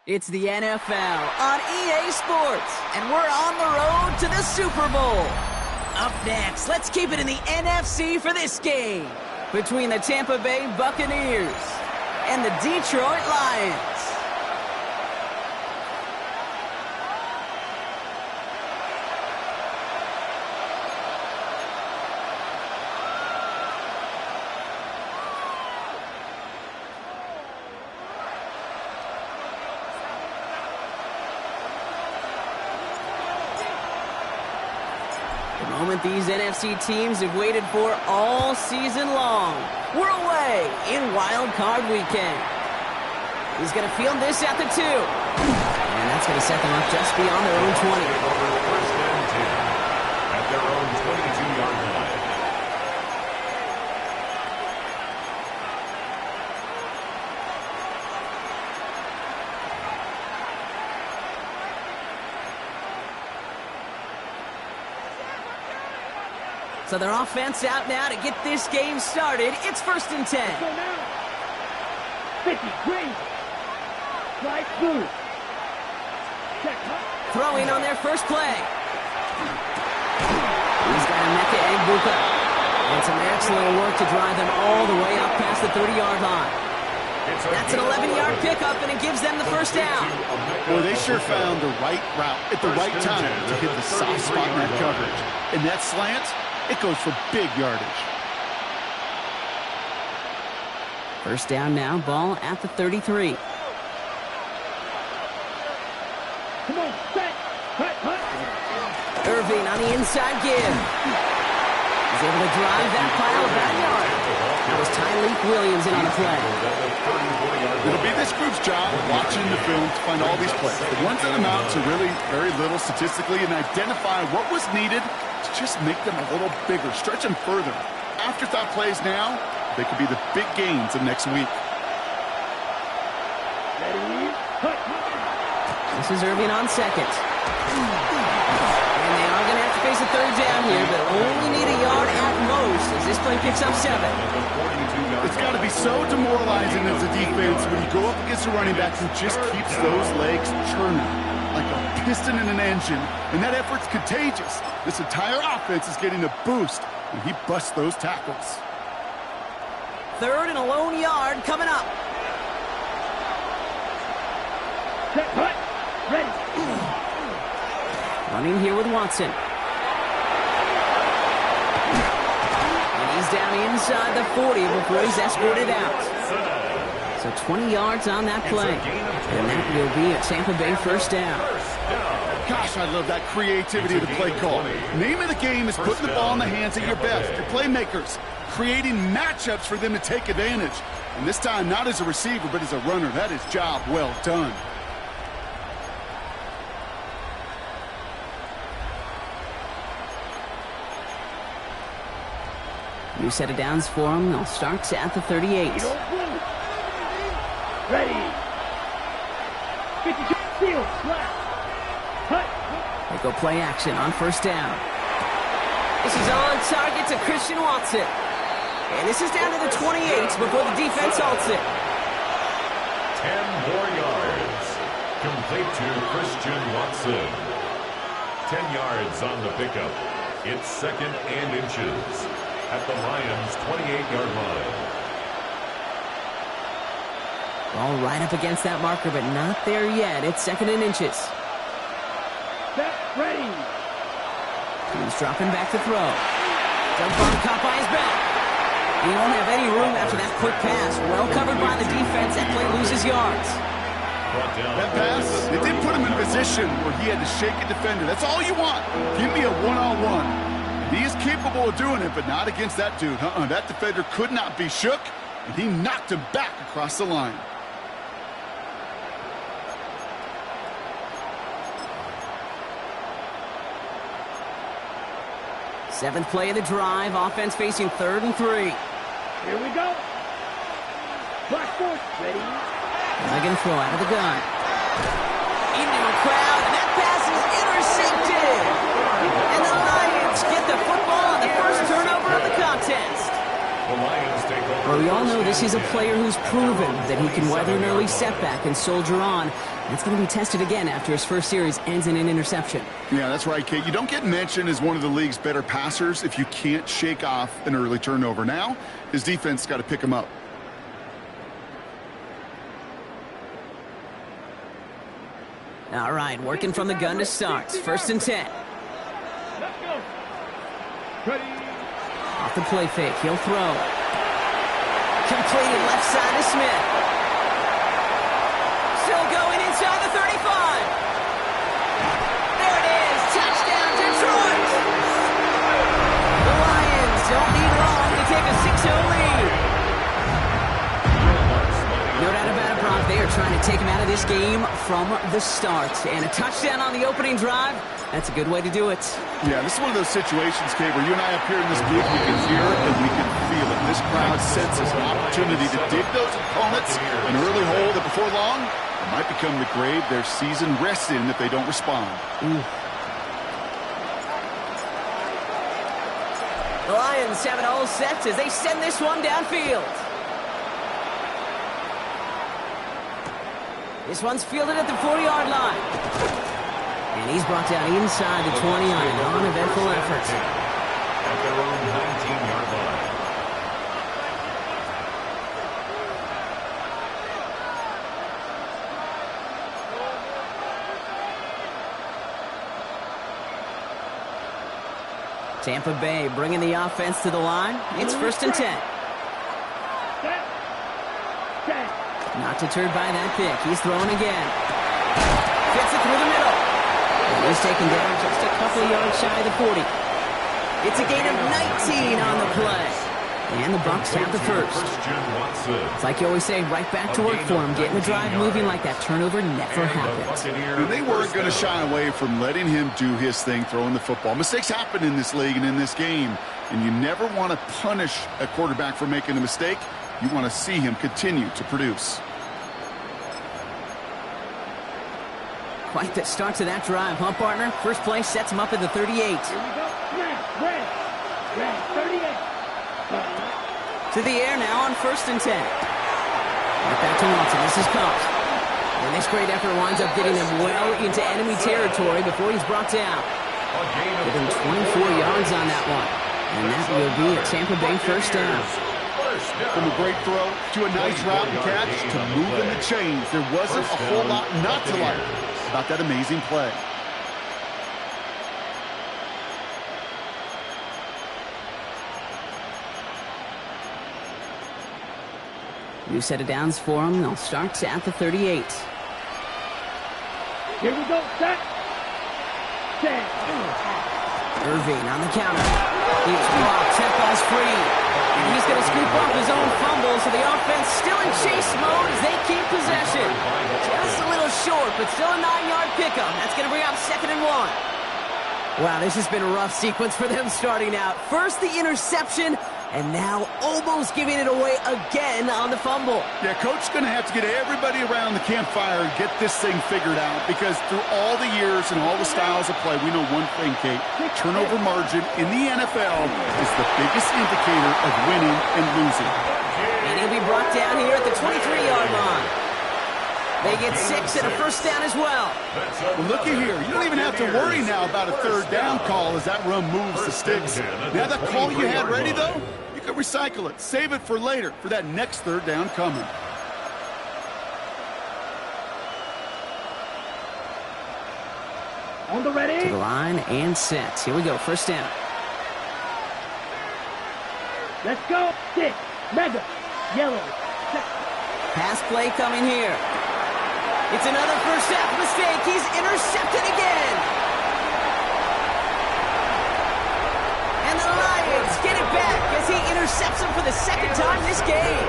It's the NFL on EA Sports, and we're on the road to the Super Bowl. Up next, let's keep it in the NFC for this game between the Tampa Bay Buccaneers and the Detroit Lions. Moment these NFC teams have waited for all season long. We're away in Wild Card Weekend. He's going to field this at the 2. And that's going to set them up just beyond their own 20. First and 10 at their own 22-yard line. So their offense out now to get this game started. It's first and 10. 50, green. Right through. Throwing on their first play. He's got Emeka Egbuka. And some excellent work to drive them all the way up past the 30-yard line. That's an 11-yard pickup, and it gives them the first down. Boy, they sure found the right route at the right time to hit the soft spot in that coverage. And that slant, it goes for big yardage. First down now, ball at the 33. Come on, set. Hut. Irving on the inside give. He's able to drive that pile about a yard. That was Tyreek Williams in on the play. It'll be this group's job watching the film to find all these plays. The ones that amount to really very little statistically and identify what was needed to just make them a little bigger, stretch them further. Afterthought plays now, they could be the big gains of next week. This is Irving on second. And they are going to have to face a third down here, but only need a yard at most as this play picks up 7. It's got to be so demoralizing as a defense when you go up against a running back who just keeps those legs churning like a piston in an engine, and that effort's contagious. This entire offense is getting a boost when he busts those tackles. Third and a lone yard coming up. Set, hut. Ready. Running here with Watson. And he's down inside the 40 before he's escorted out. So 20 yards on that play. And that will be a Tampa Bay first down. Gosh, I love that creativity of the play call. Name of the game is putting the ball in the hands of your best, your playmakers, creating matchups for them to take advantage. And this time, not as a receiver, but as a runner. That is job well done. New set of downs for him. They'll start at the 38. Ready. 52. Field. Flat. Hut. They go play action on first down. This is on target to Christian Watson. And this is down to the 28 before the defense halts it. 10 more yards. Complete to Christian Watson. 10 yards on the pickup. It's second and inches at the Lions' 28-yard line. Ball right up against that marker, but not there yet. It's second and inches. Set. Ready. He's dropping back to throw. Jump on, caught by his back. He won't have any room after that quick pass. Well covered by the defense. That play loses yards. That pass, it did put him in a position where he had to shake a defender. That's all you want. Give me a one-on-one. He is capable of doing it, but not against that dude. That defender could not be shook, and he knocked him back across the line. Seventh play of the drive. Offense facing 3rd and 3. Here we go. Black force. Ready. They're going to throw out of the gun. Into a crowd, and that pass is intercepted. And the Lions get the football on the first turnover of the contest. The Lions take over. Well, we all know this is a player who's proven that he can weather an early setback and soldier on. That's going to be tested again after his first series ends in an interception. Yeah, that's right, Kate. You don't get mentioned as one of the league's better passers if you can't shake off an early turnover. Now, his defense got to pick him up. All right, working from the gun to start. 1st and 10. Off the play fake, he'll throw. Completed left side to Smith. Still going inside the 35. There it is, touchdown Detroit. The Lions don't need long to take a 6-0 lead. No doubt about it, Brock. They are trying to take him out of this game from the start. And a touchdown on the opening drive, that's a good way to do it. Yeah, this is one of those situations, Kate, where you and I up here in this booth, we can hear it and we can feel it. This crowd senses an opportunity to dig those opponents an early hole that before long it might become the grave their season rests in if they don't respond. The Lions have it all set as they send this one downfield. This one's fielded at the 40-yard line. And he's brought down inside the 20 on an uneventful effort. At their own 19-yard line. Tampa Bay bringing the offense to the line. It's 1st and 10. Not deterred by that pick. He's throwing again. Gets it through the middle. And he's taken down just a couple of yards shy of the 40. It's a gain of 19 on the play. And the Bucs have the first. It's like you always say, right back to work for him. Getting the drive moving like that turnover never happened. And they weren't going to shy away from letting him do his thing, throwing the football. Mistakes happen in this league and in this game. And you never want to punish a quarterback for making a mistake. You want to see him continue to produce. Quite the start to that drive, huh, partner? First play sets him up at the 38. Here we go. Red, 38. To the air now on 1st and 10. Right back to Watson. This is caught. And this great effort winds up getting them well into enemy territory before he's brought down. Given 24 yards on that one. And that will be a Tampa Bay first down. From a great throw to a nice route and catch to moving the chains. There wasn't a whole lot not to like about that amazing play. New set of downs for him. They'll start at the 38. Here we go. Set. Irving on the counter. He's blocked. Temple's free. And he's going to scoop off his own fumble, so the offense still in chase mode as they keep possession. Just a little short, but still a 9-yard pickup. That's going to bring up 2nd and 1. Wow, this has been a rough sequence for them starting out. First the interception, and now almost giving it away again on the fumble. Yeah, Coach's going to have to get everybody around the campfire and get this thing figured out, because through all the years and all the styles of play, we know one thing, Kate. Turnover margin in the NFL is the biggest indicator of winning and losing. And he'll be brought down here at the 23-yard line. They get 6 and a first down as well. Well, looky here. You don't even have to worry now about a 3rd down call as that run moves the sticks. Now that call you had ready, though, you can recycle it. Save it for later, for that next 3rd down coming. On the ready. To the line and set. Here we go. First down. Let's go. 6. Mega. Yellow. Set. Pass play coming here. It's another first half mistake. He's intercepted again. And the Lions get it back as he intercepts him for the 2nd time this game.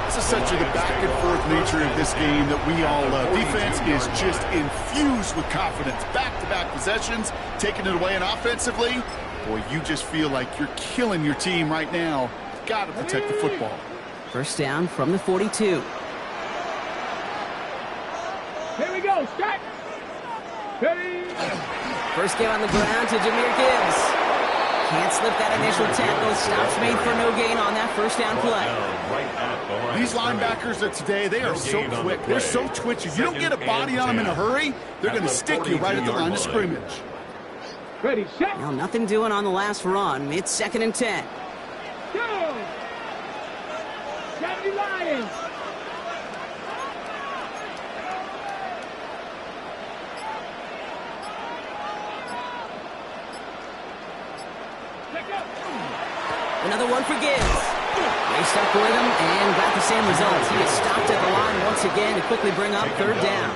It's essentially the back-and-forth nature of this game that we all love. Defense is just infused with confidence. Back-to-back possessions, taking it away, and offensively, boy, you just feel like you're killing your team right now. Got to protect the football. First down from the 42. Here we go. Strike. Ready. First game on the ground to Jahmyr Gibbs. Can't slip that initial tackle. Stops made for no gain on that first down play. These linebackers of today, they are so quick. They're so twitchy. You don't get a body on them in a hurry, they're going to stick you right at the line of scrimmage. Ready, set. Well, nothing doing on the last run. It's 2nd and 10. Go! Got the Lions. Another one for Gibbs. They stuck with him and got the same results. He is stopped at the line once again to quickly bring up 3rd down.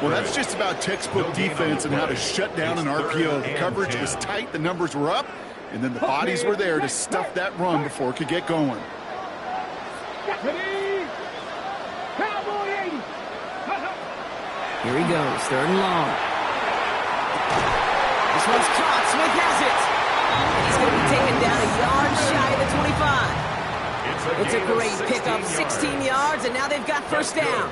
Well, that's just about textbook defense and how to shut down an RPO. The coverage was tight, the numbers were up, and then the bodies were there to stuff that run before it could get going. Cowboy 80. Here he goes, 3rd and long. This one's caught. Smith has it. He's going to be taken down a yard shy of the 25. It's a great pickup, 16 yards, and now they've got 1st down.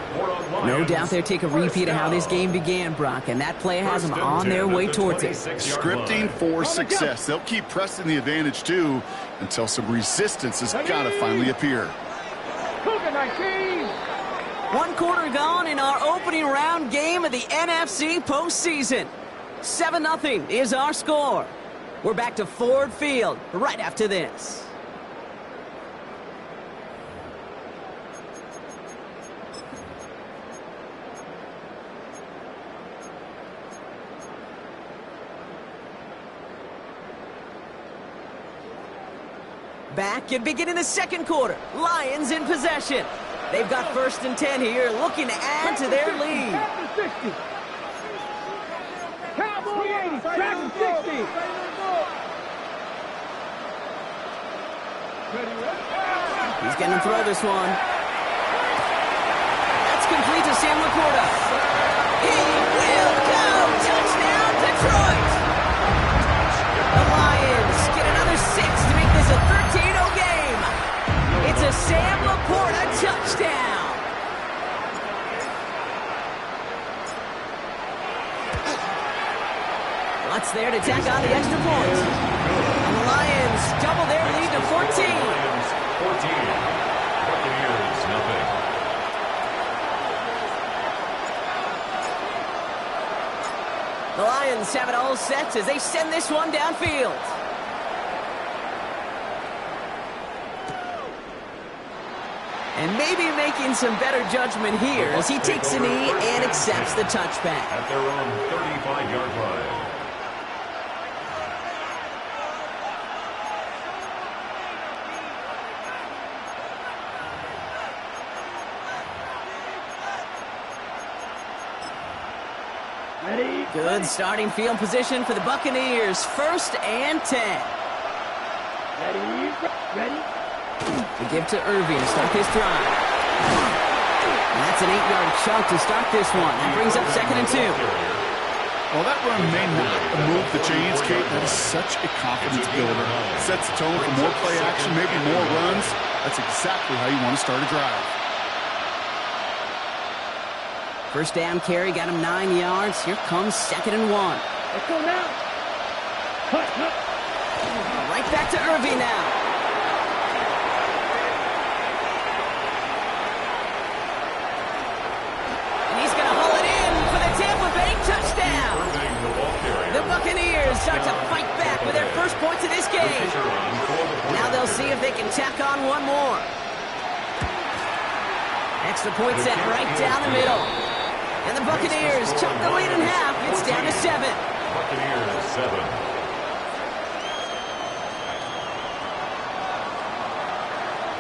No doubt they'll take a repeat of how this game began, Brock, and that play has them on their way towards it. Scripting for success. They'll keep pressing the advantage, too, until some resistance has got to finally appear. 1 quarter gone in our opening round game of the NFC postseason. 7-0 is our score. We're back to Ford Field right after this. Back and beginning the 2nd quarter. Lions in possession. They've got 1st and 10 here, looking to add to their lead. Cowboy 80, track and 60. He's going to throw this one. That's complete to Sam Laporta. He will go! Touchdown, Detroit! The Lions get another 6 to make this a 13-0 game. It's a Sam Laporta touchdown. What's there to tack on the extra point? And the Lions double their lead to 14. 14. Buccaneers, nothing. The Lions have it all set as they send this one downfield. And maybe making some better judgment here as he takes a knee and accepts the touchback. At their own 35-yard line. Good starting field position for the Buccaneers. 1st and 10. Ready. To give to Irving to start this drive. And that's an 8-yard chunk to start this one. That brings up 2nd and 2. Well, that run may not move the chains, Kate. That is such a confidence builder. Sets the tone for more play action, maybe more runs. That's exactly how you want to start a drive. 1st down carry, got him 9 yards. Here comes 2nd and 1. Let's go now. Cut. Right back to Irving now. And he's going to haul it in for the Tampa Bay touchdown. The Buccaneers start to fight back with their first points of this game. Now they'll see if they can tack on one more. Extra point set right down the middle. And the Buccaneers chop the lead in half. It's down to 7. Buccaneers 7.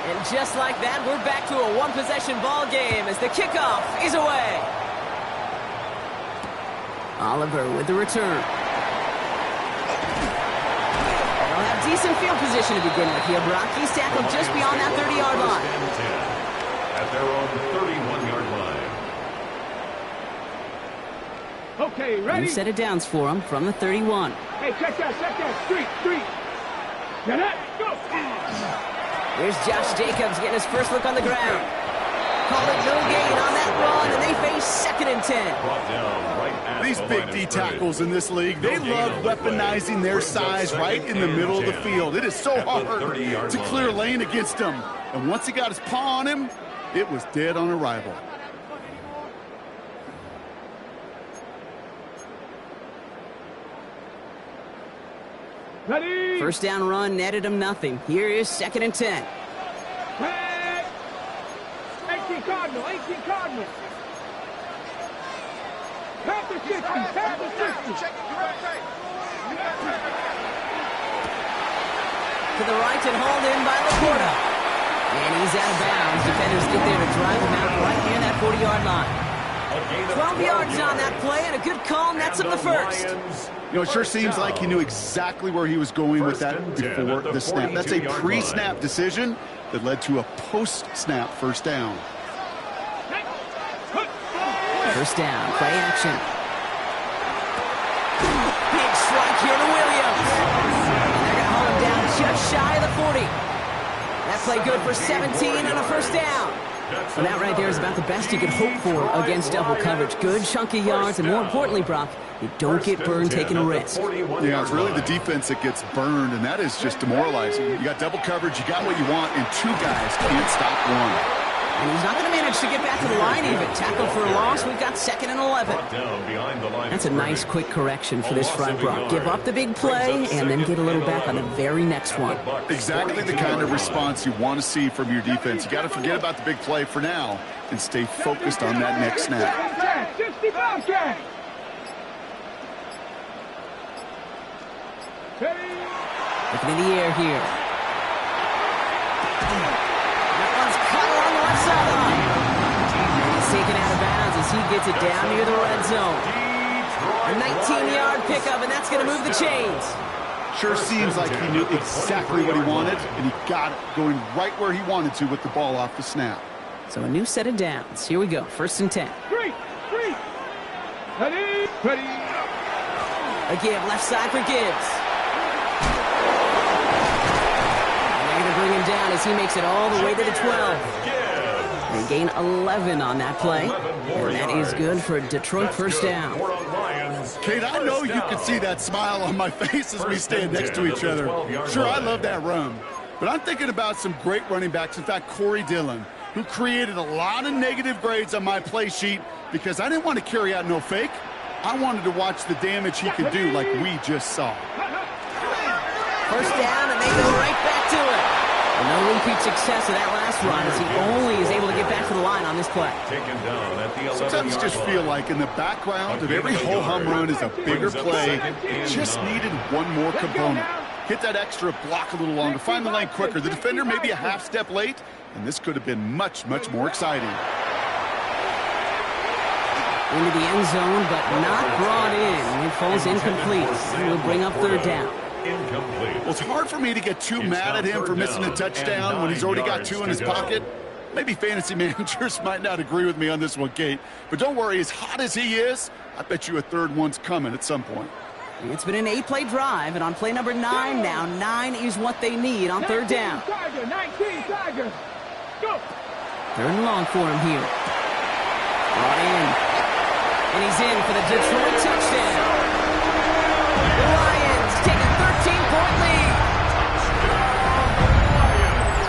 And just like that, we're back to a one-possession ball game as the kickoff is away. Oliver with the return. They'll have decent field position to begin with here. Brock, he's tackled just beyond that 30-yard line. At their own 31-yard line. Okay, ready? New set of downs for him from the 31. Hey, check that. Street. Get up, go. Here's Josh Jacobs getting his first look on the ground. called it no gain on that run, and they face 2nd and 10. Brought down right at These the big line of D scrimmage. tackles in this league, they love weaponizing their size right in the middle of the field. It is so hard to clear lane against them. And once he got his paw on him, it was dead on arrival. Ready. First down run netted him nothing. Here is 2nd and 10. Hey. 18 Cardinal, 18 Cardinal. Pass the 50, pass the 50. To the right and hauled in by Laporta. And he's out of bounds. Defenders get there to drive him out right near that 40-yard line. 12 yards on that play, and a good call nets him the first. You know, it sure seems like he knew exactly where he was going with that before the snap. That's a pre-snap decision that led to a post-snap first down. First down, play action. Big strike here to Williams. And they're going to haul him down just shy of the 40. That play good for 17 and a first down. Well, that right there is about the best you could hope for against double coverage. Good chunky yards, and more importantly, Brock, you don't get burned taking a risk. Yeah, it's really the defense that gets burned, and that is just demoralizing. You got double coverage, you got what you want, and 2 guys can't stop one. And he's not going to manage to get back to the line even. Tackle for a loss. We've got 2nd and 11. That's a nice quick correction for this front, Brock. Give up the big play and then get a little back on the very next one. Exactly the kind of response you want to see from your defense. You got to forget about the big play for now and stay focused on that next snap. 65 cash. Looking in the air here. That one's caught along the left sideline. He's taken out of bounds as he gets it down near the red zone. A 19-yard pickup, and that's going to move the chains. Sure seems like he knew exactly what he wanted, and he got it going right where he wanted to with the ball off the snap. So a new set of downs. Here we go, 1st and 10. Three. Ready. A give, left side for Gibbs. And they're going to bring him down as he makes it all the way to the 12. They gain 11 on that play, and that is good for a Detroit first down. Kate, I know you can see that smile on my face as we stand next to each other. Sure, I love that run, but I'm thinking about some great running backs. In fact, Corey Dillon, who created a lot of negative grades on my play sheet because I didn't want to carry out no fake. I wanted to watch the damage he could do like we just saw. First down, and they go right back to it. And no repeat success of that last run as he only is able to get back to the line on this play. Sometimes you just feel like in the background of every ho-hum run is a bigger play. It just needed one more component. Hit that extra block a little longer, find the lane quicker. The defender may be a half step late, and this could have been much, much more exciting. Into the end zone, but not brought in. It falls incomplete. And will bring up 3rd down. Incomplete. Well, it's hard for me to get too mad at him for missing a touchdown when he's already got 2 in his pocket. Maybe fantasy managers might not agree with me on this one, Kate. But don't worry, as hot as he is, I bet you a 3rd one's coming at some point. It's been an 8-play drive, and on play number 9 now, 9 is what they need on 3rd down. 19 Tiger. Go. 3rd and long for him here. Brought in. And he's in for the Detroit touchdown. The Lions take a 13-point lead.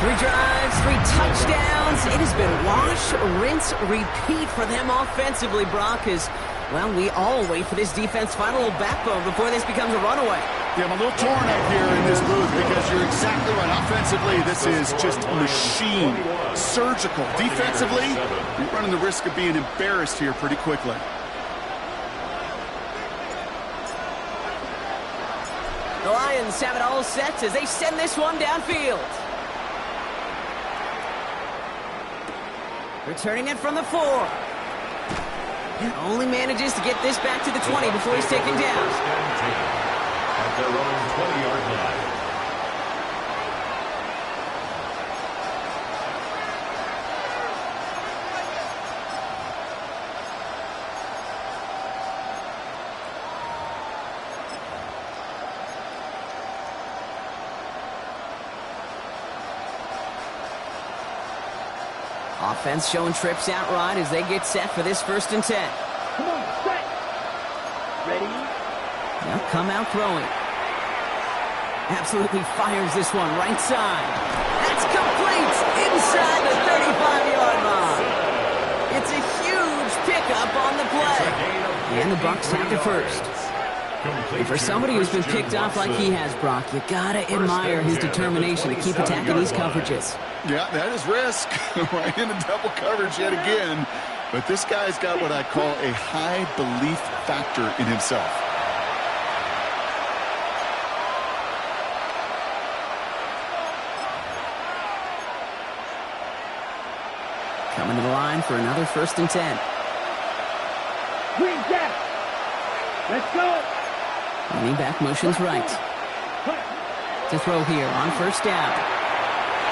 3 drives, 3 touchdowns. It has been wash, rinse, repeat for them offensively, Brock, as, well, we all wait for this defense to find a little backbone before this becomes a runaway. Yeah, I'm a little torn up here in this booth because you're exactly right. Offensively, this is just machine, surgical. Defensively, you're running the risk of being embarrassed here pretty quickly. The Lions have it all set as they send this one downfield. Returning it from the 4. Only manages to get this back to the 20 before he's taken down. At their own 20-yard line. Offense showing trips out right as they get set for this 1st and 10. Come on, set. Ready? They'll come out throwing. Absolutely fires this one right side. That's complete inside the 35-yard line. It's a huge pickup on the play. And the Bucs have the first. And for somebody who's been picked off like he has, Brock, you gotta admire his determination to keep attacking these coverages. Yeah, that is risk. Right into double coverage yet again. But this guy's got what I call a high belief factor in himself. Coming to the line for another 1st and 10. Green jack. Let's go. Running back motions right. To throw here on 1st down.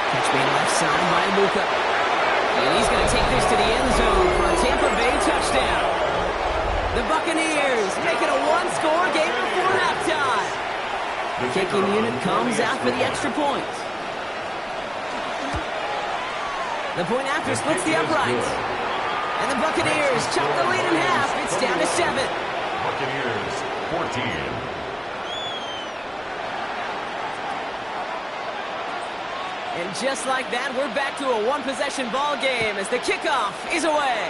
Catch made left side by Luka. And he's going to take this to the end zone for a Tampa Bay touchdown. The Buccaneers make it a one-score game before halftime. The kicking unit comes out for the extra point. The point after splits the uprights. And the Buccaneers chop the lead in half. It's down to 7. Buccaneers 14. And just like that, we're back to a one-possession ball game as the kickoff is away.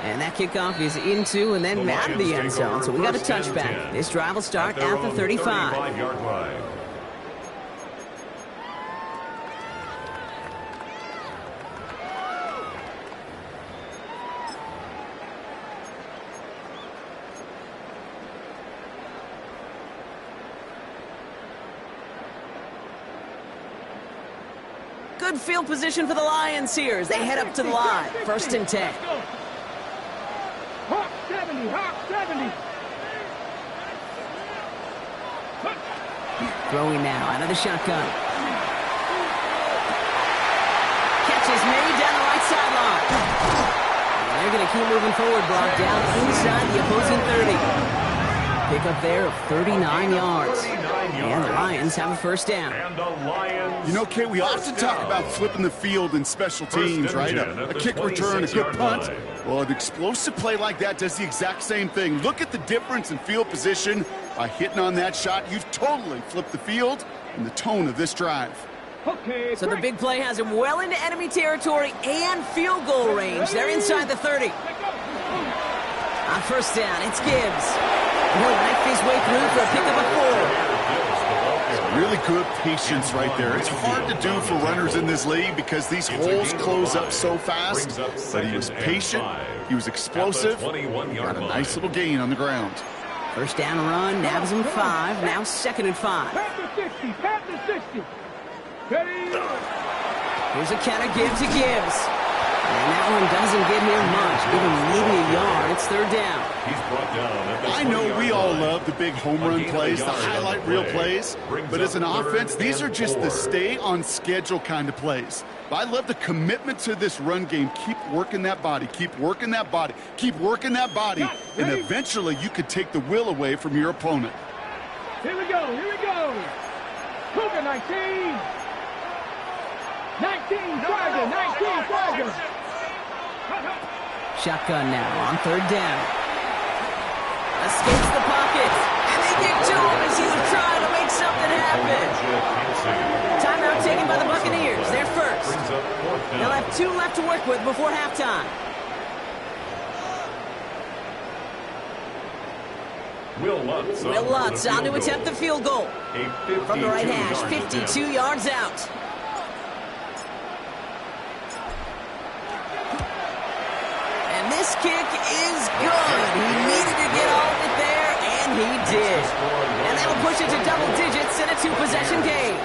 And that kickoff is into and then out of the end zone. So we got a touchback. This drive will start at the 35. 35-yard line. Good field position for the Lions here as they head up to the line. 1st and 10. Hawk 70, Hawk 70. Throwing now out of the shotgun. Catch is made down the right sideline. And they're going to keep moving forward, Brock, down inside the opposing 30. Pick up there of 39 yards. And the Lions have a 1st down. And the Lions. You know, Kate, we often talk about flipping the field in special teams, right? A kick return, a good punt. Well, an explosive play like that does the exact same thing. Look at the difference in field position. By hitting on that shot, you've totally flipped the field and the tone of this drive. Okay, So the big play has him well into enemy territory and field goal range. They're inside the 30. On 1st down, it's Gibbs. He'll knife his way through for a pickup of 4. Really good patience right there. It's hard to do for runners in this league because these holes close up so fast. But he was patient, he was explosive, got a nice little gain on the ground. 1st down run, nabs him 5, now 2nd and 5. Pat the 60, pat the 60. Ready? Here's a count of Gibbs to Gibbs. And that one doesn't get him much, even maybe a yard. It's 3rd down. He's brought down at the I know we all love the big home run plays, the highlight reel plays, but as an offense, these are just the stay on schedule kind of plays. I love the commitment to this run game. Keep working that body, keep working that body, keep working that body, and eventually you could take the will away from your opponent. Here we go, here we go. Cougar 19. 19, Tiger, 19, Tiger. Shotgun now on 3rd down. Escapes the pocket. And they get to him as he was trying to make something happen. Timeout taken by the Buccaneers. They're first. They'll have 2 left to work with before halftime. Will Lutz on to attempt the field goal. From the right hash, 52 yards out. And this kick is good. He needed to get all of it there, and he did. And that'll push it to double digits in a 2-possession game.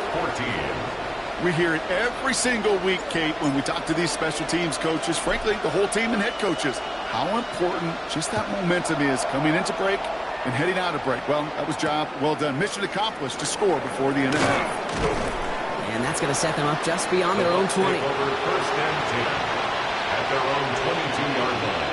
We hear it every single week, Kate, when we talk to these special teams coaches, frankly, the whole team and head coaches, how important just that momentum is coming into break and heading out of break. Well, that was job well done. Mission accomplished to score before the end of the half. And that's going to set them up just beyond their own 20. Over 1st and 10 at their own 22-yard line.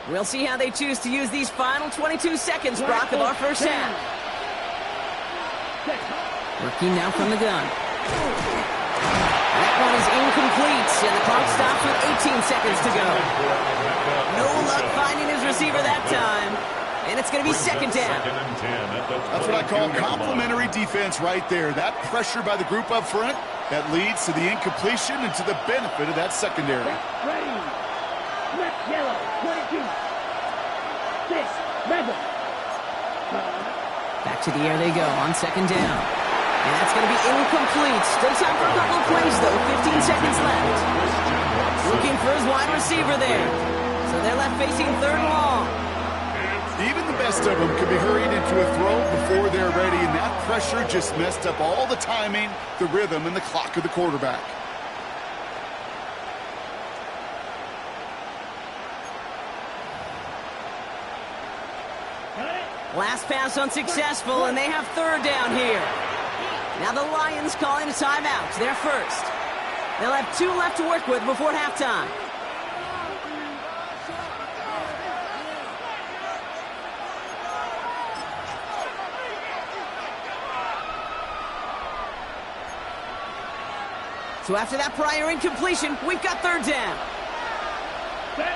We'll see how they choose to use these final 22 seconds, Brock, of our first half. Working now from the gun. That one is incomplete, and the clock stops with 18 seconds to go. No luck finding his receiver that time, and it's going to be second down. That's what I call complimentary defense right there. That pressure by the group up front, that leads to the incompletion and to the benefit of that secondary. Ready. Left yellow. 22. 6. Madden. Back to the air they go on second down. And that's going to be incomplete. Still time for a couple of plays, though. 15 seconds left. Looking for his wide receiver there. So they're left facing third and long. Even the best of them can be hurried into a throw before they're ready, and that pressure just messed up all the timing, the rhythm, and the clock of the quarterback. Last pass unsuccessful, and they have third down here. Now the Lions calling a timeout. They're first. They'll have 2 left to work with before halftime. So after that prior incompletion, we've got third down. Set.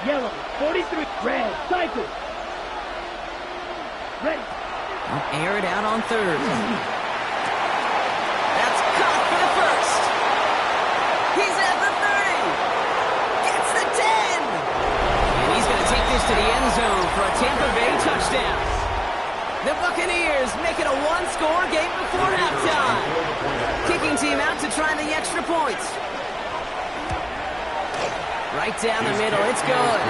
Yellow. 43. Red. Cycle. Ready. I'll air it out on third. That's caught for the first. He's at the 30. Gets the 10. And he's going to take this to the end zone for a Tampa Bay touchdown. The Buccaneers make it a one-score game before halftime. Kicking team out to try the extra points. Right down the middle. It's good.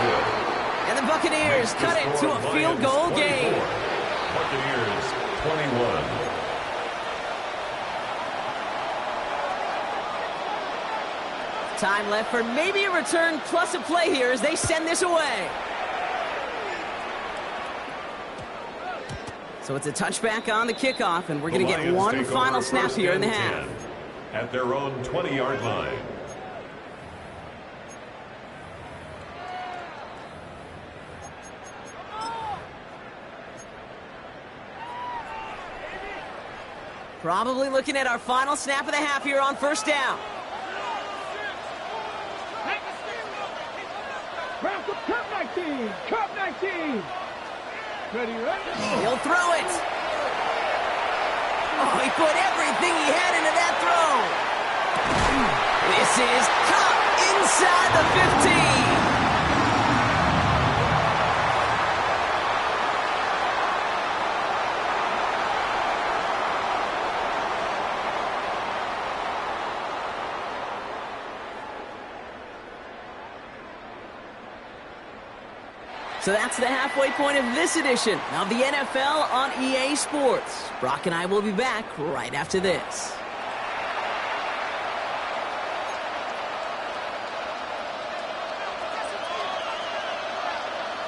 And the Buccaneers cut it to a field goal game. Buccaneers 21. Time left for maybe a return plus a play here as they send this away. So it's a touchback on the kickoff, and we're going to get one final snap here in the half. At their own 20-yard line. Probably looking at our final snap of the half here on first down. Cup 19. Cup 19. Ready, ready. He'll throw it. Oh, he put everything he had into that throw. This is Cup inside the 15. So that's the halfway point of this edition of the NFL on EA Sports. Brock and I will be back right after this.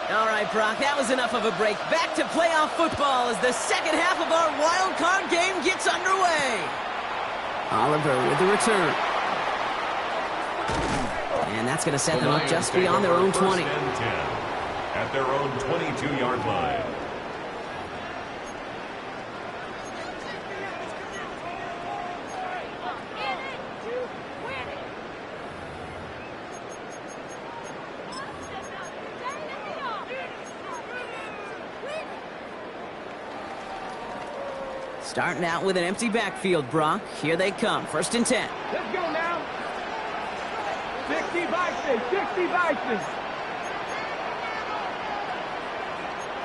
All right, Brock, that was enough of a break. Back to playoff football as the second half of our wild card game gets underway. Oliver with the return. And that's going to set them up just beyond their own 20. At their own 22-yard line. Starting out with an empty backfield, Brock. Here they come. First and 10. Let's go now. 60 Vikings. 60 Vikings.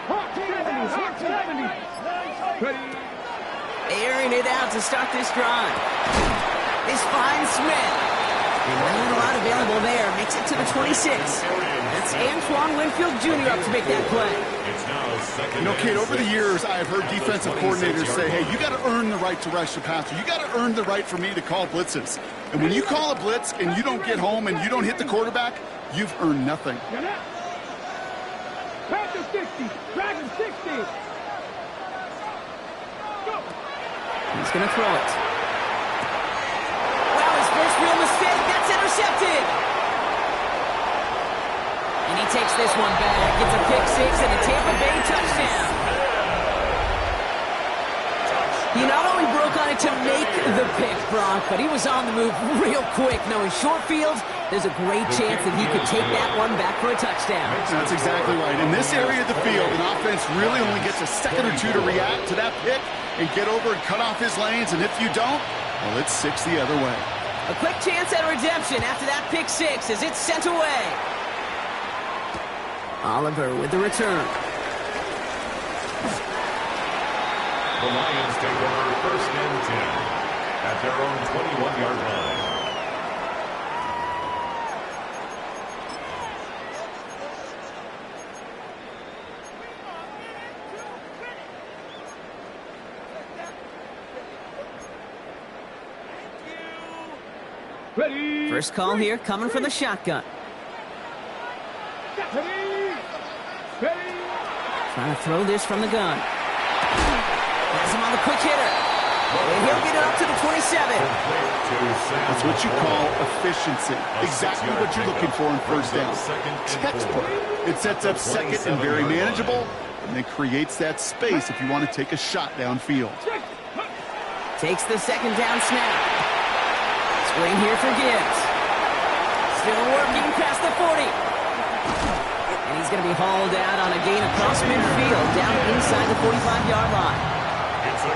Hawk 70. Ready. Airing it out to start this drive. This finds Smith. And not a lot available there. Makes it to the 26. That's Antoine Winfield Jr. up to make that play. You know, Kate, over the years, I have heard defensive coordinators say, hey, you got to earn the right to rush the passer. You got to earn the right for me to call blitzes. And when you call a blitz and you don't get home and you don't hit the quarterback, you've earned nothing. Panther 60. Dragon 60. Go. He's going to throw it. Wow, his first real mistake. That's intercepted. And he takes this one back. It's a pick six and a Tampa Bay touchdown. He not only broke on it to make the pick, Brock, but he was on the move real quick. Knowing short fields, there's a great chance that he could take that one back for a touchdown. That's exactly right. In this area of the field, an offense really only gets a second or two to react to that pick and get over and cut off his lanes. And if you don't, well, it's 6 the other way. A quick chance at redemption after that pick six as it's sent away. Oliver with the return. The Lions take over 1st and 10 at their own 21-yard line. Ready. First call here coming from the shotgun. Ready. Ready. Trying to throw this from the gun. Has him on the quick hitter. And he'll get it up to the 27. That's what you call efficiency. Exactly what you're looking for in first down. Textbook. It sets up second and very manageable, and then creates that space if you want to take a shot downfield. Takes the second down snap. Screen here for Gibbs. Still working past the 40. And he's going to be hauled out on a gain across midfield down inside the 45-yard line.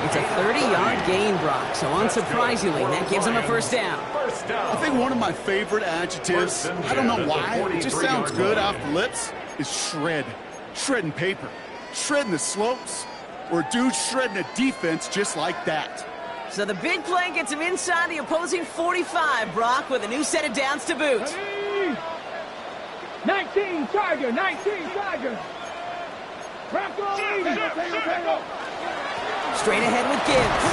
It's a 30-yard gain, Brock, so unsurprisingly, that gives him a first down. I think one of my favorite adjectives, I don't know why, it just sounds good off the lips, is shred. Shredding paper. Shredding the slopes. Or a dude shredding a defense just like that. So the big play gets him inside the opposing 45, Brock, with a new set of downs to boot. Ready. 19 Charger. 19 Charger. Bronco. Straight ahead with Gibbs.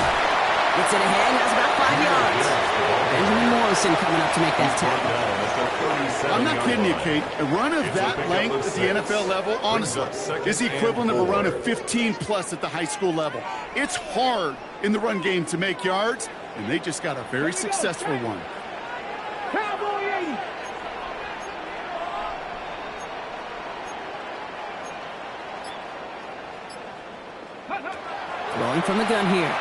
Gets it ahead, has about 5 yards. Benjamin Morrison coming up to make that tackle. I'm not kidding you, Kate. A run of that length at the NFL level, honestly, is the equivalent of a run of 15-plus at the high school level. It's hard in the run game to make yards, and they just got a very successful one. Cowboy 80. Rolling from the gun here.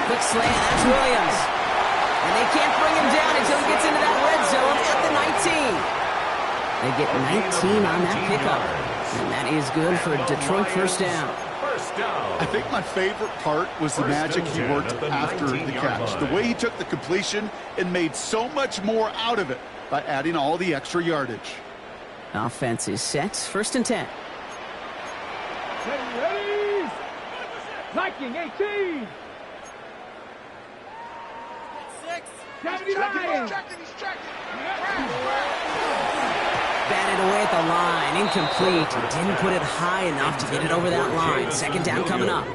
Quick slant, that's Williams. And they can't bring him down until he gets into that red zone at the 19. They get 19 on that pickup. And that is good for a Detroit first down. I think my favorite part was the magic he worked after the catch. The way he took the completion and made so much more out of it by adding all the extra yardage. Offense is set. 1st and 10. Ready. Viking 18. 79. Batted away at the line. Incomplete. Didn't put it high enough to get it over that line. 2nd down coming up.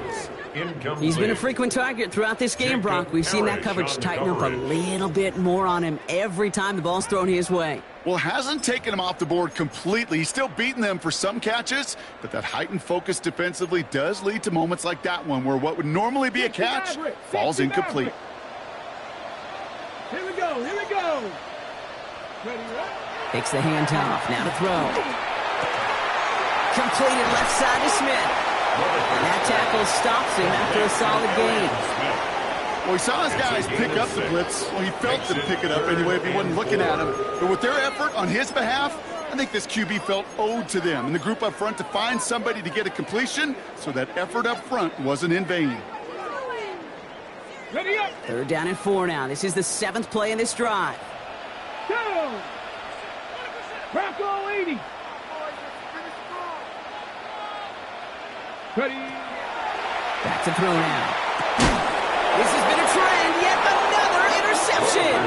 He's been a frequent target throughout this game, Brock. We've seen that coverage tighten up a little bit more on him every time the ball's thrown his way. Well, hasn't taken him off the board completely. He's still beating them for some catches, but that heightened focus defensively does lead to moments like that one where what would normally be a catch falls incomplete. Here we go. Here we go. Ready, right? Takes the handoff. Now to throw. Completed left side to Smith. And that tackle stops him after a solid gain. Well, he saw his guys pick up the blitz. Well, he felt them pick it up anyway if he wasn't looking at him. But with their effort on his behalf, I think this QB felt owed to them and the group up front to find somebody to get a completion, so that effort up front wasn't in vain. Ready up. 3rd down and 4 now. This is the 7th play in this drive. Go. Bronco 80. Ready. Back to throw now. This has been a trend. Yet another interception.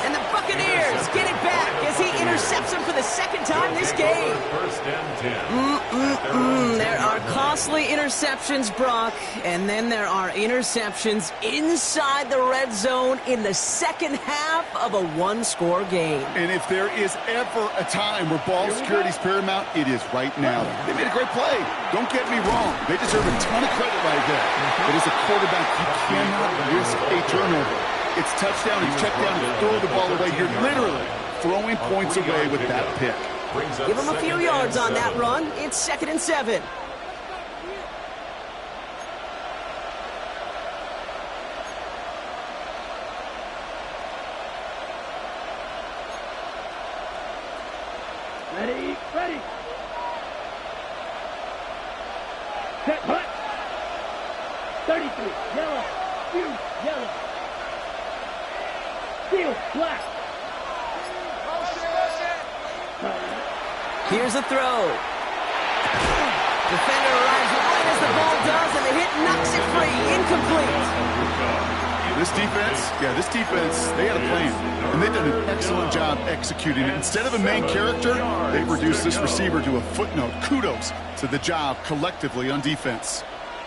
And the Buccaneers get it back as he intercepts him for the 2nd time this game. 1st and 10. There are costly interceptions, Brock, and then there are interceptions inside the red zone in the 2nd half of a one-score game. And if there is ever a time where ball security is paramount, it is right now. They made a great play. Don't get me wrong. They deserve a ton of credit right there. But as a quarterback, you cannot risk a turnover. It's touchdown, it's check down, and throw the ball away. You're literally throwing points away with that pick. Give him a few yards on that run. It's 2nd and 7. Ready, ready. Set, hut. 33, yellow, huge, yellow. Steel, black. Here's a throw. Defender arrives right as the ball does, and the hit knocks it free. Incomplete. This defense, they had a plan, and they did an excellent job executing it. Instead of a main character, they reduced this receiver to a footnote. Kudos to the job collectively on defense.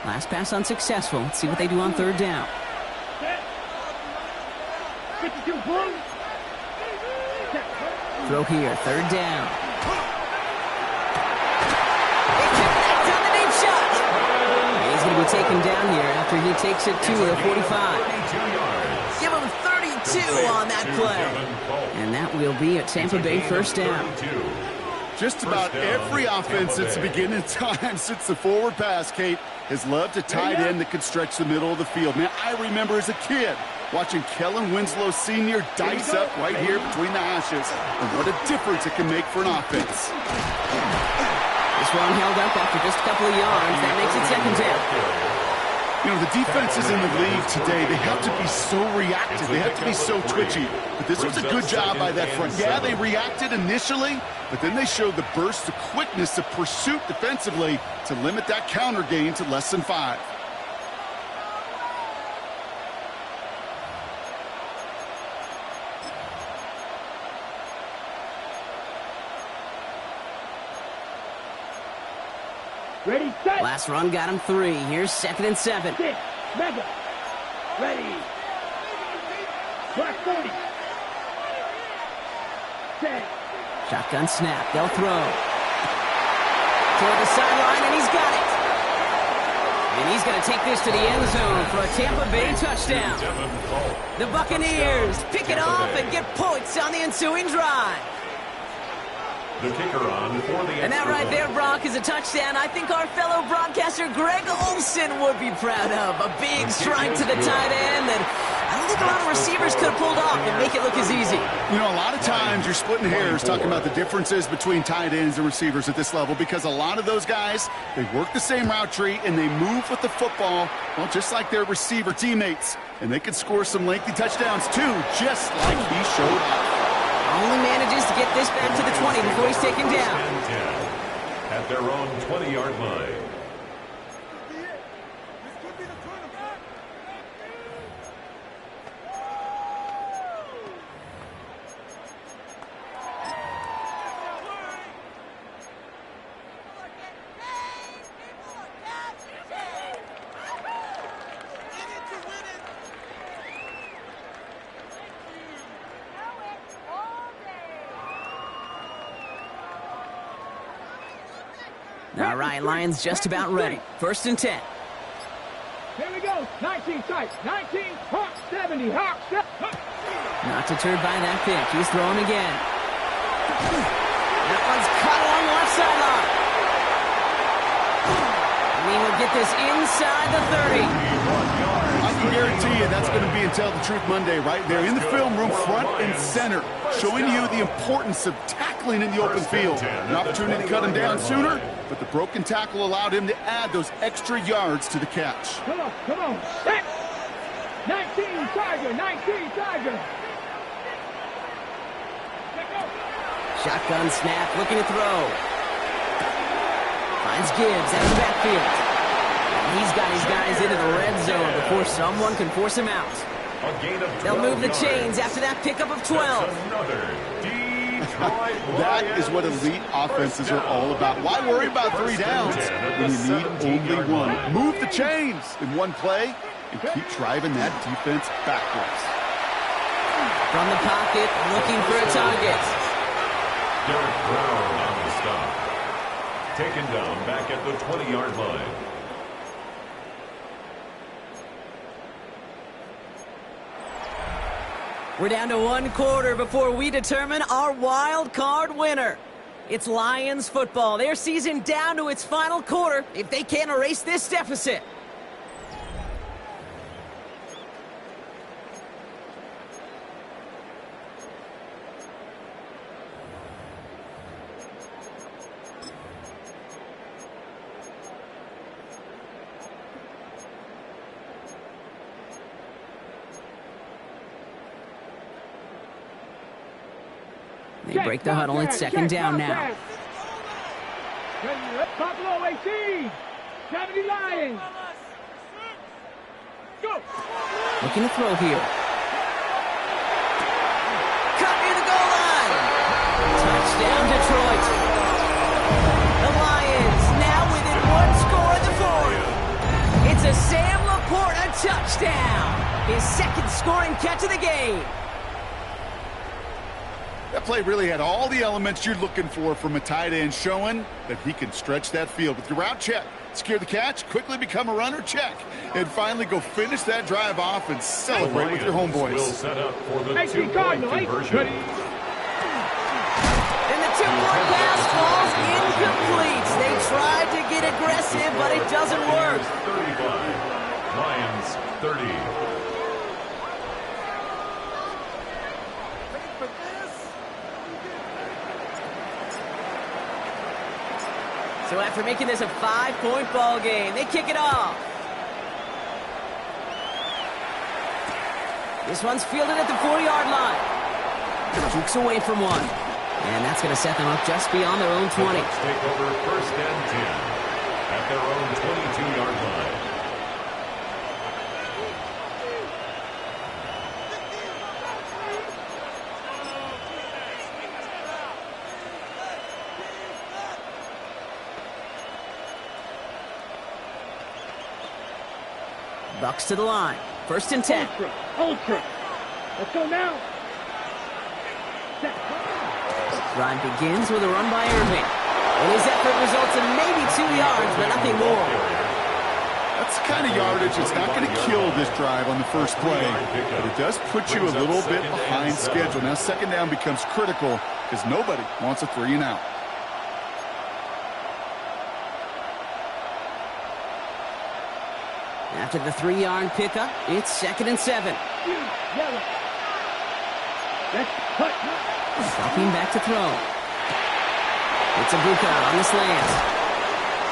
Last pass unsuccessful. Let's see what they do on 3rd down. 52 blue. Throw here, 3rd down. They connect on the deep shot. He's going to be taken down here after he takes it to the 45. Give him 32 on that play. And that will be a Tampa Bay 1st down. Just about every offense since the beginning of time, since the forward pass, Kate, has loved a tight end that could stretch the middle of the field. Man, I remember as a kid watching Kellen Winslow Sr. dice up right here between the hashes. And what a difference it can make for an offense. This one held up after just a couple of yards. That makes it 2nd down. You know, the defenses in the league today, they have to be so reactive. They have to be so twitchy. But this was a good job by that front. Yeah, they reacted initially, but then they showed the burst, the quickness of pursuit defensively to limit that counter gain to less than 5. Ready, set. Last run got him 3. Here's 2nd and 7. 6, mega. Ready. Black 40. Set. Shotgun snap. They'll throw. Toward the sideline, and he's got it. And he's going to take this to the end zone for a Tampa Bay touchdown. The Buccaneers pick it off and get points on the ensuing drive. The kicker on for the And that right there, Brock, is a touchdown I think our fellow broadcaster Greg Olson would be proud of. A big strike to the tight end that I don't think a lot of receivers could have pulled off and make it look as easy. You know, a lot of times you're splitting hairs talking about the differences between tight ends and receivers at this level because a lot of those guys, they work the same route tree and they move with the football, well, just like their receiver teammates. And they can score some lengthy touchdowns too, just like he showed up. Only manages to get this back to the 20 before he's taken down. At their own 20-yard line. All right, Lions just about ready. 1st and 10. Here we go. 19 tight. 19, Hawk 70. Hawk 70. Not deterred by that pick. He's throwing again. That one's caught along the left sideline. And he will get this inside the 30. I can guarantee you that's going to be in Tell the Truth Monday right there in the film room, front and center, showing you the importance of tackling in the open field. An opportunity to cut him down sooner, but the broken tackle allowed him to add those extra yards to the catch. Come on. Set. 19, Tiger. 19, Tiger. Shotgun snap, looking to throw. Finds Gibbs out of the backfield. He's got his guys into the red zone before someone can force him out. They'll move the chains after that pickup of 12. That is what elite offenses are all about. Why worry about 3 downs when you need only one? Move the chains in one play and keep driving that defense backwards. From the pocket, looking for a target. Derek Brown on the stop. Taken down back at the 20-yard line. We're down to one quarter before we determine our wild card winner. It's Lions football. Their season down to its final quarter if they can't erase this deficit. They break the huddle. It's second down now. Buffalo AC, 70 Lions. Go. Looking to throw here. Cut near the goal line. Touchdown, Detroit. The Lions now within one score in the fourth. It's a Sam Laporta touchdown. His second scoring catch of the game. That play really had all the elements you're looking for from a tight end, showing that he can stretch that field with your route check, secure the catch, quickly become a runner check, and finally go finish that drive off and celebrate with your homeboys. Will set up for the two-point conversion. And the two-point pass falls incomplete. They tried to get aggressive, but it doesn't work. 35, Lions 30. So after making this a 5-point ball game, they kick it off. This one's fielded at the 40-yard line. Jukes away from one. And that's going to set them up just beyond their own 20. The Bucs take over first and 10 at their own 22-yard line. Bucs to the line. First and 10. Ultra. Let's go now. Drive begins with a run by Irving. And his effort results in maybe 2 yards, but nothing more. That's the kind of yardage that's not going to kill this drive on the first play, but it does put you a little bit behind schedule. Now second down becomes critical because nobody wants a 3 and out. After the 3-yard pickup, it's second and 7. Dropping back to throw. It's Ibuka on the slant.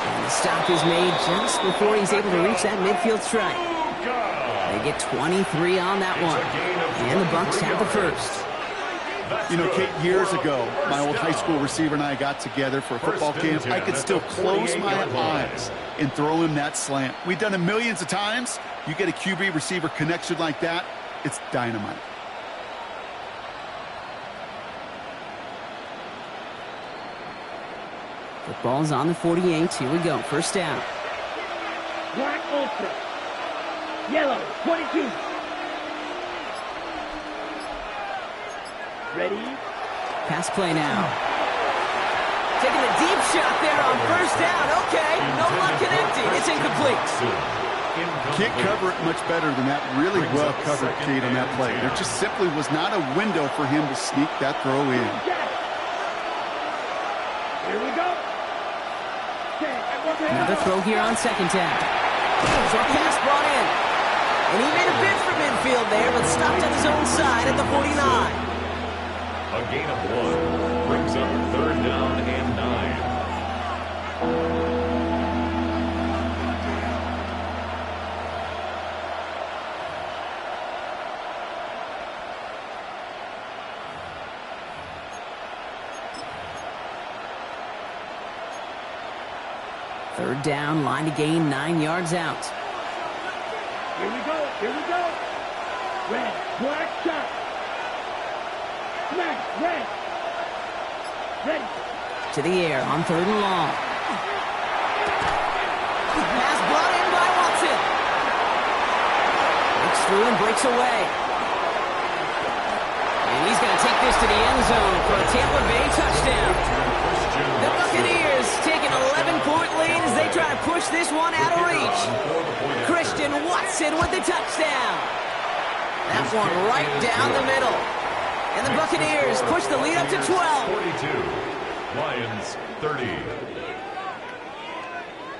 And the stop is made just before he's able to reach that midfield strike. They get 23 on that one. And the Bucs have the first. You know, Kate, years ago, my old high school receiver and I got together for a football camp. I could still close my eyes and throw him that slant. We've done it millions of times. You get a QB receiver connection like that, it's dynamite. Football's on the 48. Here we go. First down. Black Ultra. Yellow, 22. Ready? Pass play now. Taking a deep shot there on first down. Okay, no luck connecting. It's incomplete. Can't cover it much better than that. Really well covered, Kate, on that play. There just simply was not a window for him to sneak that throw in. Here we go. Another throw here on second down. Short pass brought in. And he made a bid for midfield there, but stopped on his own side at the 49. A gain of 1 brings up third down and 9. Third down, line to gain 9 yards out. Here we go. Here we go. Red, black shot. Smash, red. Ready. To the air on third and long. Pass brought in by Watson. Breaks through and breaks away. And he's going to take this to the end zone for a Tampa Bay touchdown. The Buccaneers take an 11-point lead as they try to push this one out of reach. Christian Watson with the touchdown. That that one right down the middle. And the Buccaneers push the lead up to 12. 42. Lions 30.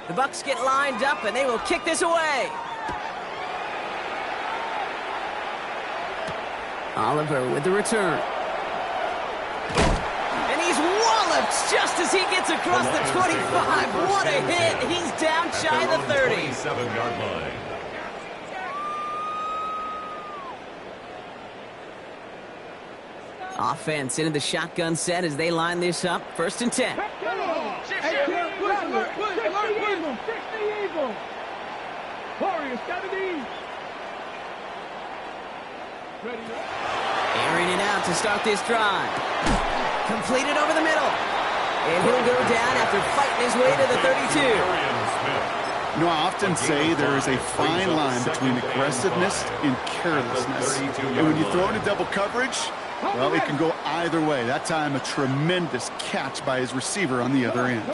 The Bucs get lined up, and they will kick this away. Oliver with the return. And he's walloped just as he gets across the 25. What a hit. He's down shy of the 30. 27-yard line. Offense into the shotgun set as they line this up. 1st and 10. Airing it out to start this drive. Completed over the middle. And he'll go down after fighting his way to the 32. You know, I often say there is a fine line between aggressiveness and carelessness. And when you throw into double coverage, well, it can go either way. That time, a tremendous catch by his receiver on the other end.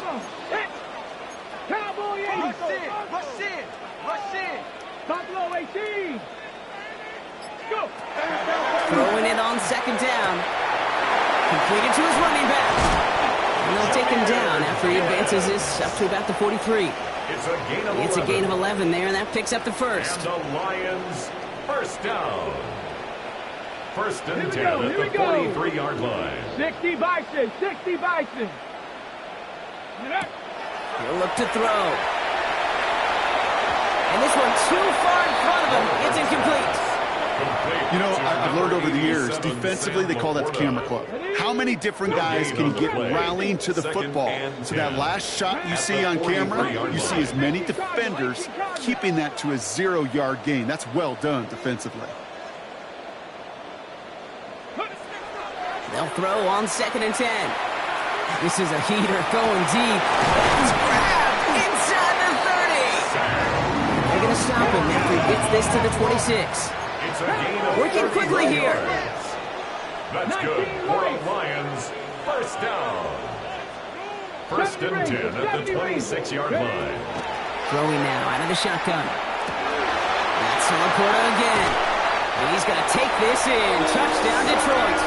Cowboy 80. Rush in. Top low 18. Go. Throwing it on 2nd down. Completed to his running back. And they'll take him down after he advances this up to about the 43. It's a gain of 11. It's a gain of 11 there, and that picks up the first. And the Lions, first down. 1st and 10 Here we at the go. 43-yard line. 60 Bison. He'll look to throw. And this one too far in front of him. It's incomplete. You know, I've learned over the years, defensively, they call that the camera club. How many different guys can you get rallying to the football? So that last shot you see on camera, you see as many defenders keeping that to a 0-yard gain. That's well done defensively. They'll throw on 2nd and 10. This is a heater going deep. It's grabbed inside the 30. They're going to stop him after he gets this to the 26. It's a gain of Working quickly here. That's good for the Lions. First down. 1st and 10 at the 26-yard line. Throwing now out of the shotgun. That's Laporta again. And he's going to take this in. Touchdown, Detroit.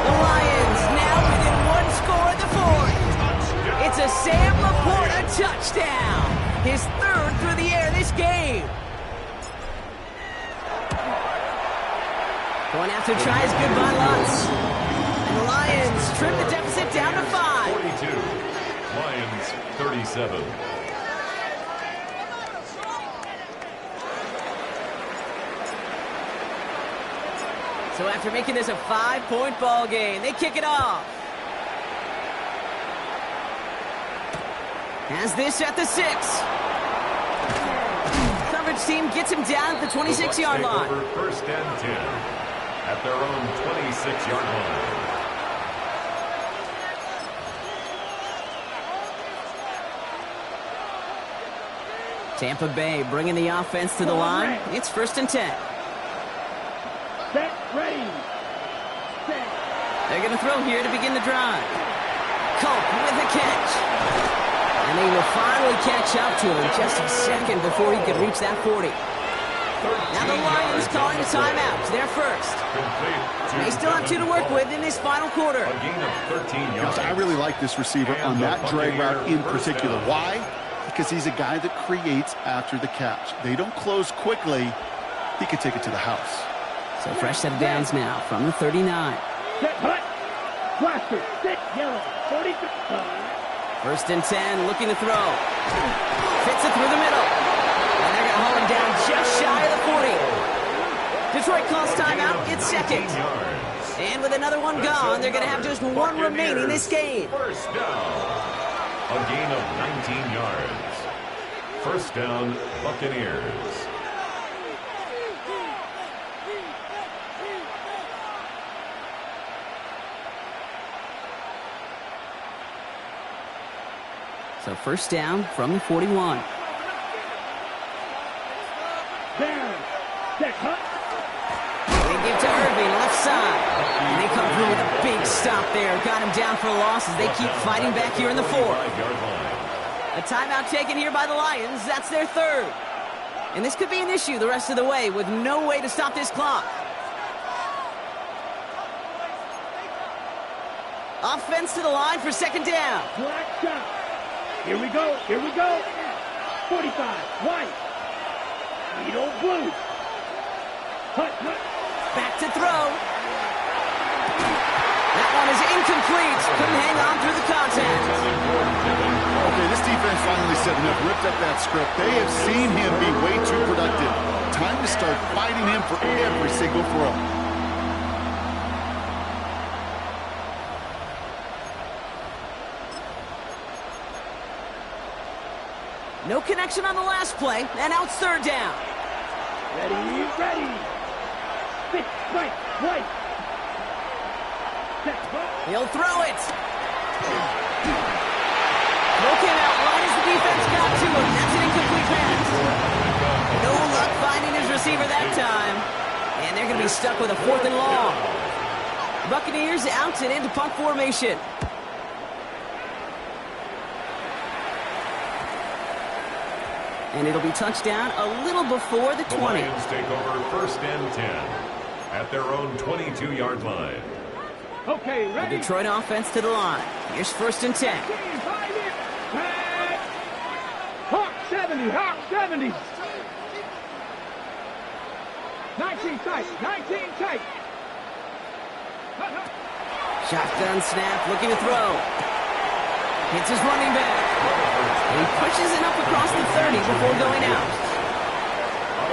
The Lions now within 1 score at the 4th. It's a Sam Laporta touchdown. His 3rd through the air this game. Going after tries goodbye Lutz. And the Lions trim the deficit down to 5. 42. Lions 37. So after making this a 5-point ball game, they kick it off. Has this at the 6. Coverage team gets him down at the 26-yard line. 1st and 10 at their own 26-yard line. Tampa Bay bringing the offense to the line. It's 1st and 10. Set, ready. Set. They're going to throw here to begin the drive. Culp with the catch. And they will finally catch up to him just a second before he could reach that 40. Now the Lions calling a timeout. They're first. They still have 2 to work with in this final quarter. A gain of 13 yards. I really like this receiver on that drag route in particular. Why? Because he's a guy that creates after the catch. They don't close quickly. He could take it to the house. So fresh set of downs now from the 39. Set, hut. Blaster. Set, yellow. 43. 1st and 10, looking to throw. Fits it through the middle. And they're going to haul him down just shy of the 40. Detroit calls timeout. It's 2nd. And with another one gone, they're going to have just 1 remaining this game. First down. A gain of 19 yards. First down, Buccaneers. So first down from the 41. Down. Set, hut. They give to Irving, left side. And they come through with a big stop there. Got him down for a loss as they keep fighting back here in the 4th. A timeout taken here by the Lions. That's their 3rd. And this could be an issue the rest of the way with no way to stop this clock. Offense to the line for second down. Black shot. Here we go. Here we go. 45. White. Needle blue. Hut. Back to throw. That one is incomplete. Couldn't hang on through the contact. Okay, this defense finally said enough. Ripped up that script. They have seen him be way too productive. Time to start fighting him for every single throw. No connection on the last play, and now it's third down. Ready. Six, right. Set, He'll throw it. Throw came out right as the defense got to him. That's an incomplete pass. No luck finding his receiver that time. And they're going to be stuck with a 4th and long. Buccaneers out and into punt formation. And it'll be touchdown a little before the 20. The Lions take over 1st and 10 at their own 22-yard line. Okay, The ready. Detroit offense to the line. Here's 1st and 10. Hawk 70. 19 tight. Shotgun snap, looking to throw. Hits his running back. He pushes it up across the 30 before going out.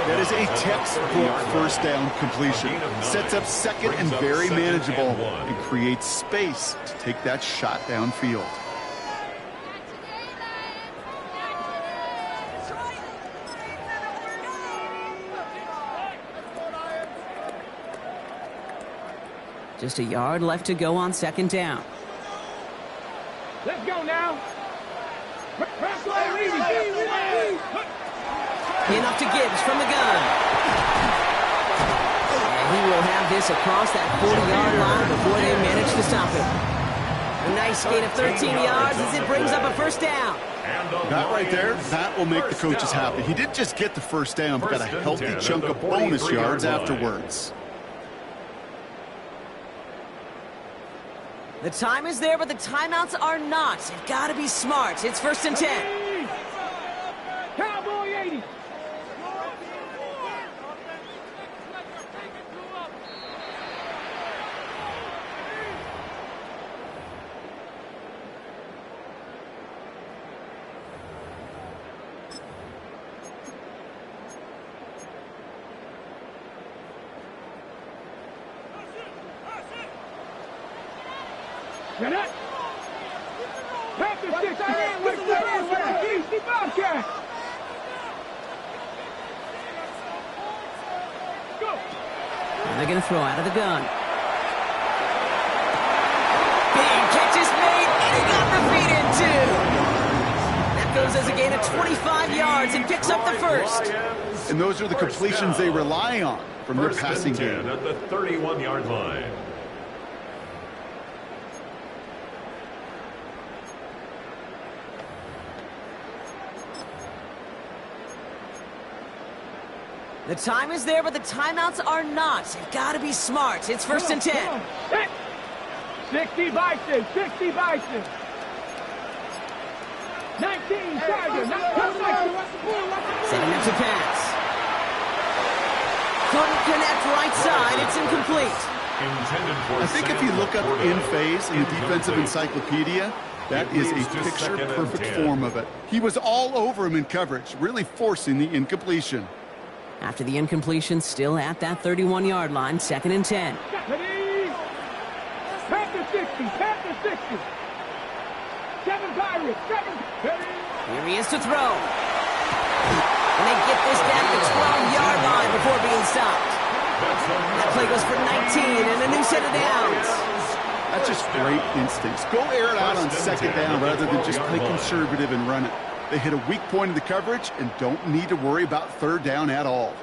That is a textbook first down completion. Sets up second and very manageable and creates space to take that shot downfield. Just a yard left to go on 2nd down. Let's go now. Enough to Gibbs from the gun. And he will have this across that 40-yard line before they manage to stop him. A nice gain of 13 yards as it brings up a 1st down. That right there, that will make the coaches happy. He didn't just get the 1st down, but got a healthy chunk of bonus yards afterwards. The time is there, but the timeouts are not. You've got to be smart. It's 1st and 10. Cowboy 80. Get it. Pack the 60. Easy Bobcat. Go. And they're going to throw out of the gun. Big catch is made, and he got the feet in, too. That goes as a gain of 25 yards and picks up the 1st. And those are the completions they rely on from their passing game. At the 31-yard line. The time is there, but the timeouts are not. You've got to be smart. It's 1st and 10. 60 Bison. 60 Bison. 19 Tiger. Setting up to pass. Couldn't connect right side. It's incomplete. I think if you look up in phase in the defensive encyclopedia, that is a picture-perfect form of it. He was all over him in coverage, really forcing the incompletion. After the incompletion, still at that 31-yard line, 2nd and 10. Pack the 60. Pack the 60. 7 Pirates. 7. Here he is to throw. And they get this down to the 12-yard line before being stopped. That play goes for 19 and a new set of downs. That's just great instincts. Go air it out on 2nd down rather than just play conservative and run it. They hit a weak point in the coverage and don't need to worry about 3rd down at all.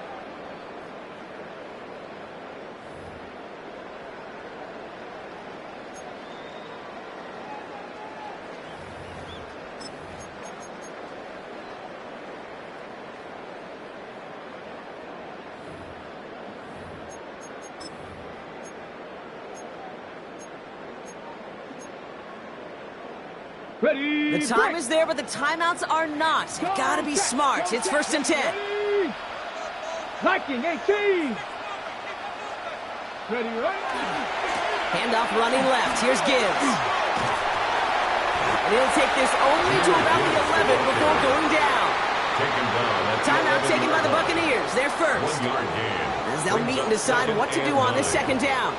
Ready, The time break. is there, but the timeouts are not. You gotta be smart. It's 1st and 10. Ready. Liking 18. Ready, right? Handoff running left. Here's Gibbs. And he'll take this only to about the 11 before going down. Taken down. Timeout taken by the Buccaneers. They're first. 1 yard gain. As they'll meet and decide what to do on this 2nd down.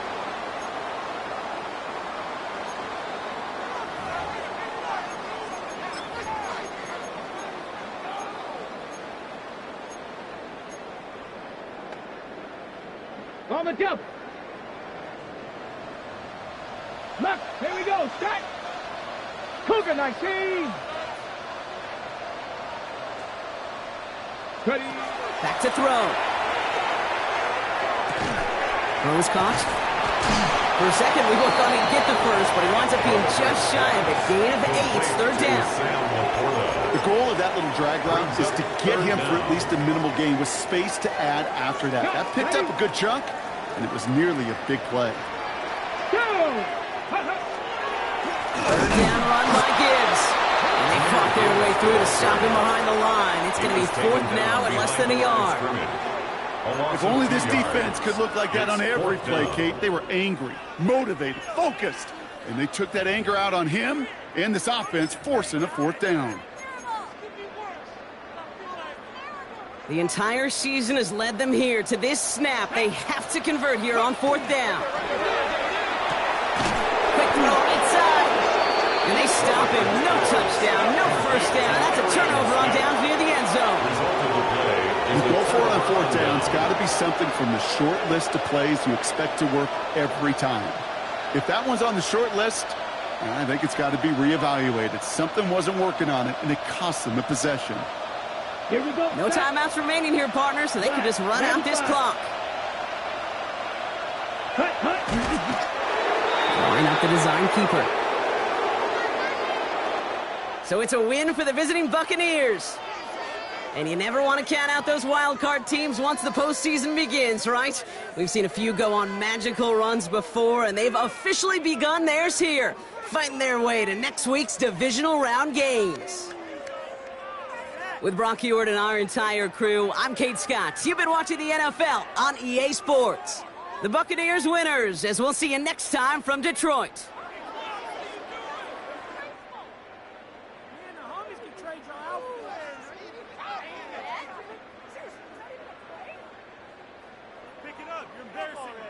On the double. Look, here we go. Start. Cougar 19. Ready. Back to throw. Throws caught. For a second, we both thought he'd get the first, but he winds up being just shy of a gain of 8. 3rd down. The goal of that little drag route is to get him for at least a minimal gain with space to add after that. That picked up a good chunk, and it was nearly a big play. Third down run by Gibbs. And they fought their way through to stop him behind the line. It's going to be 4th now and less than a yard. If only this defense could look like that on every play, Kate. They were angry, motivated, focused, and they took that anger out on him and this offense, forcing a 4th down. The entire season has led them here to this snap. They have to convert here on 4th down. Quick throw right side. And they stop him. No touchdown, no 1st down. That's a turnover on downs near the end zone. You go for it on 4th down. It's got to be something from the short list of plays you expect to work every time. If that one's on the short list, I think it's got to be reevaluated. Something wasn't working on it, and it cost them the possession. Here we go. No timeouts remaining here, partner, so they can just run out this clock. Line up the design keeper. So it's a win for the visiting Buccaneers. And you never want to count out those wild card teams once the postseason begins, right? We've seen a few go on magical runs before, and they've officially begun theirs here, fighting their way to next week's divisional round games. With Brock Ewart and our entire crew, I'm Kate Scott. You've been watching the NFL on EA Sports. The Buccaneers winners, as we'll see you next time from Detroit.